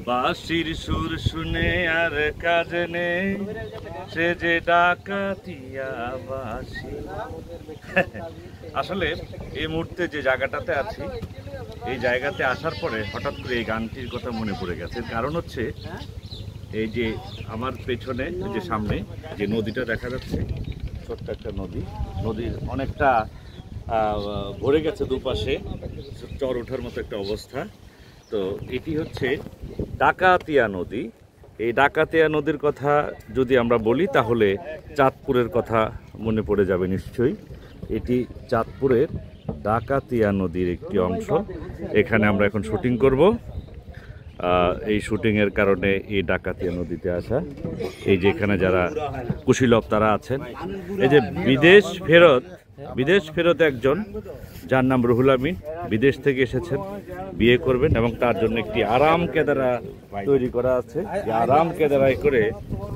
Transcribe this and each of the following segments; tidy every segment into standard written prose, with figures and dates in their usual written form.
বাঁশির সুর শুনে আর কাজ নেই, সে যে ডাকাতিয়া বাঁশি। আসলে এই মুহূর্তে যে জায়গাটাতে আছি, এই জায়গাতে আসার পরে হঠাৎ করে এই গানটির কথা মনে পড়ে গেছে। কারণ হচ্ছে এই যে আমার পেছনে যে সামনে যে নদীটা দেখা যাচ্ছে, ছোট্ট একটা নদী, নদীর অনেকটা ভরে গেছে দুপাশে, চর ওঠার মতো একটা অবস্থা। তো এটি হচ্ছে ডাকাতিয়া নদী। এই ডাকাতিয়া নদীর কথা যদি আমরা বলি তাহলে চাঁদপুরের কথা মনে পড়ে যাবে নিশ্চয়ই। এটি চাঁদপুরের ডাকাতিয়া নদীর একটি অংশ। এখানে আমরা এখন শুটিং করব। এই শুটিংয়ের কারণে এই ডাকাতিয়া নদীতে আসা। এই যে এখানে যারা কুশীলব তারা আছেন, এই যে বিদেশ ফেরত একজন যার নাম রুহুল আমিন, বিদেশ থেকে এসেছেন, বিয়ে করবেন এবং তার জন্য একটি আরাম কেদারা তৈরি করা আছে। এই আরাম কেদারায় করে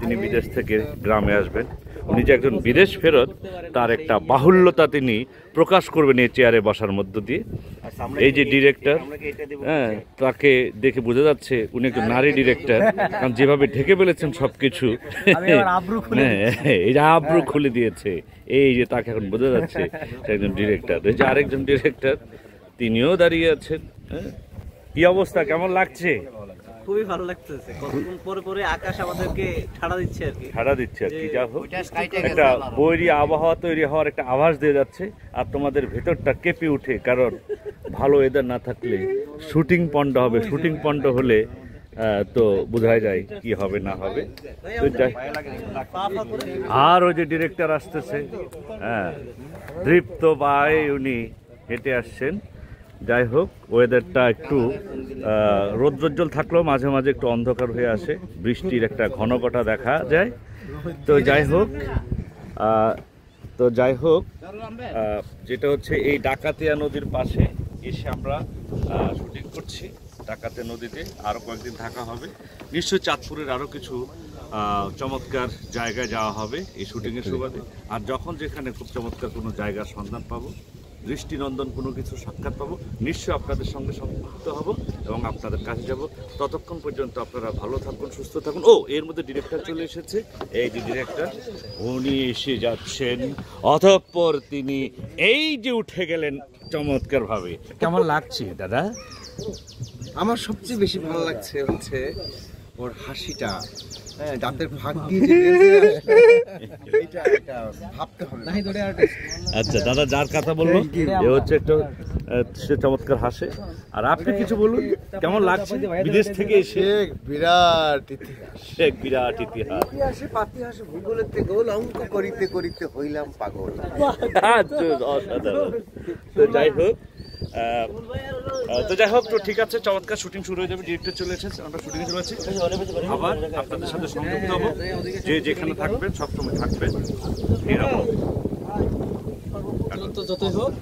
তিনি বিদেশ থেকে গ্রামে আসবেন। উনি যে একজন বিদেশ ফেরত, তার একটা বাহুল্যতা তিনি প্রকাশ করবেন এই চেয়ারে বসার মধ্য দিয়ে। এই যে ডিরেক্টর, হ্যাঁ, তাকে দেখে বোঝা যাচ্ছে উনি একজন নারী ডিরেক্টর, কারণ যেভাবে ঢেকে ফেলেছেন সবকিছু, এই যে আব্রু খুলে দিয়েছে, এই যে তাকে এখন বোঝা যাচ্ছে একজন ডিরেক্টর। এই যে আরেকজন ডিরেক্টর, তিনিও দাঁড়িয়ে আছেন। কি অবস্থা, কেমন লাগছে? খুবই ভালো লাগতেছে, কতক্ষণ পরে পরে আকাশ আমাদেরকে ঠাড়া দিচ্ছে আর কি। যা হোক, একটা বৈরী আবহাওয়া তৈরি হওয়ার একটা আভাস দিয়ে যাচ্ছে, আর তোমাদের ভেতরটা কেঁপে উঠে, কারণ ভালো ওয়েদার না থাকলে শুটিং পন্ড হবে, শুটিং পন্ড হলে তো বোঝাই যায় কি হবে না হবে। আর ওই যে ডিরেক্টর আসতেছে, হ্যাঁ, দৃপ্ত ভাই, উনি হেঁটে আসছেন। যাই হোক, ওয়েদারটা একটু রৌদ্রোজ্জ্বল থাকলেও মাঝে মাঝে একটু অন্ধকার হয়ে আসে, বৃষ্টির একটা ঘনঘটা দেখা যায়। তো যাই হোক, যেটা হচ্ছে এই ডাকাতিয়া নদীর পাশে এসে আমরা শুটিং করছি। ডাকাতিয়া নদীতে আরও কয়েকদিন থাকা হবে, নিশ্চয়ই চাঁদপুরের আরও কিছু চমৎকার জায়গায় যাওয়া হবে এই শুটিংয়ের সুবাদে। আর যখন যেখানে খুব চমৎকার কোনো জায়গার সন্ধান পাবো, দৃষ্টিনন্দন কোনো কিছু সাক্ষাৎ পাবো, নিশ্চয়ই আপনাদের সঙ্গে সংযুক্ত হব এবং আপনাদের কাছে যাব। ততক্ষণ পর্যন্ত আপনারা ভালো থাকুন, সুস্থ থাকুন। ও, এর মধ্যে ডিরেক্টর চলে এসেছে। এই যে ডিরেক্টর, উনি এসে যাচ্ছেন, অতঃপর তিনি এই যে উঠে গেলেন চমৎকার ভাবে। কেমন লাগছে দাদা? আমার সবচেয়ে বেশি ভালো লাগছে হচ্ছে ওর হাসিটা, হ্যাঁ, দাঁতের ফাঁক দিয়ে এটা ভাবতে হবে। আচ্ছা দাদা, যার কথা বললো এ হচ্ছে একটু সে চমৎকার হাসে। আর আপনি কিছু বলুন, কেমন লাগছে বিদেশ থেকে এসে? বিরাট ইতিহাস, পাতিহাসে ভূগোলের গোল অঙ্ক করিতে করিতে হইলাম পাগল। অসাধারণ। তো যাই হোক, তো ঠিক আছে, চমৎকার শুটিং শুরু হয়ে যাবে। ডিরেক্টর চলে এসেছে, আমরা শুটিং চলে যাচ্ছি। আবার আপনাদের সাথে সংযুক্ত হবো। যে যেখানে থাকবেন সবসময় থাকবেন এরকম। যতই হোক